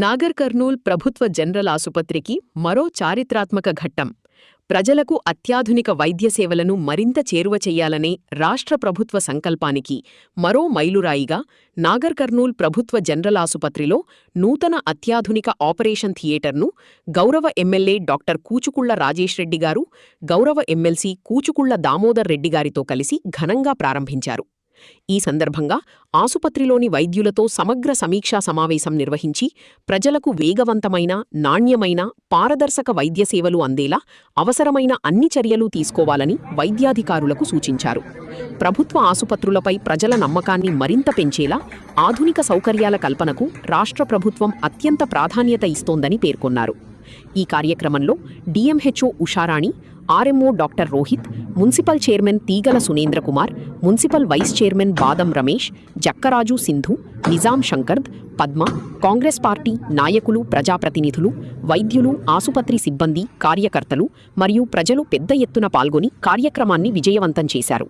నాగర్ కర్నూల్ ప్రభుత్వ జనరల్ ఆసుపత్రికి మరో చారిత్రాత్మక ఘట్టం. ప్రజలకు అత్యాధునిక వైద్య సేవలను మరింత చేరువ చెయ్యాలనే రాష్ట్ర ప్రభుత్వ సంకల్పానికి మరో మైలురాయిగా నాగర్ కర్నూల్ ప్రభుత్వ జనరల్ ఆసుపత్రిలో నూతన అత్యాధునిక ఆపరేషన్ థియేటర్ను గౌరవ ఎమ్మెల్యే డాక్టర్ కూచుకుళ్ల రాజేష్ రెడ్డి గారు, గౌరవ ఎమ్మెల్సీ కూచుకుళ్ల దామోదర్ రెడ్డి గారితో కలిసి ఘనంగా ప్రారంభించారు. ఈ సందర్భంగా ఆసుపత్రిలోని వైద్యులతో సమగ్ర సమీక్షా సమావేశం నిర్వహించి ప్రజలకు వేగవంతమైన, నాణ్యమైన, పారదర్శక వైద్య సేవలు అందేలా అవసరమైన అన్ని చర్యలు తీసుకోవాలని వైద్యాధికారులకు సూచించారు. ప్రభుత్వ ఆసుపత్రులపై ప్రజల నమ్మకాన్ని మరింత పెంచేలా ఆధునిక సౌకర్యాల కల్పనకు రాష్ట్ర ప్రభుత్వం అత్యంత ప్రాధాన్యత ఇస్తోందని పేర్కొన్నారు. ఈ కార్యక్రమంలో DMHO Usharani, RMO doctor Rohit, municipal chairman తీగల సునేంద్ర కుమార్, మున్సిపల్ వైస్ చైర్మన్ బాదం రమేష్, జక్కరాజు సింధు, నిజాం శంకర్ద్, పద్మ, కాంగ్రెస్ పార్టీ నాయకులు, ప్రజాప్రతినిధులు, వైద్యులు, ఆసుపత్రి సిబ్బంది, కార్యకర్తలు మరియు ప్రజలు పెద్ద ఎత్తున పాల్గొని కార్యక్రమాన్ని విజయవంతం చేశారు.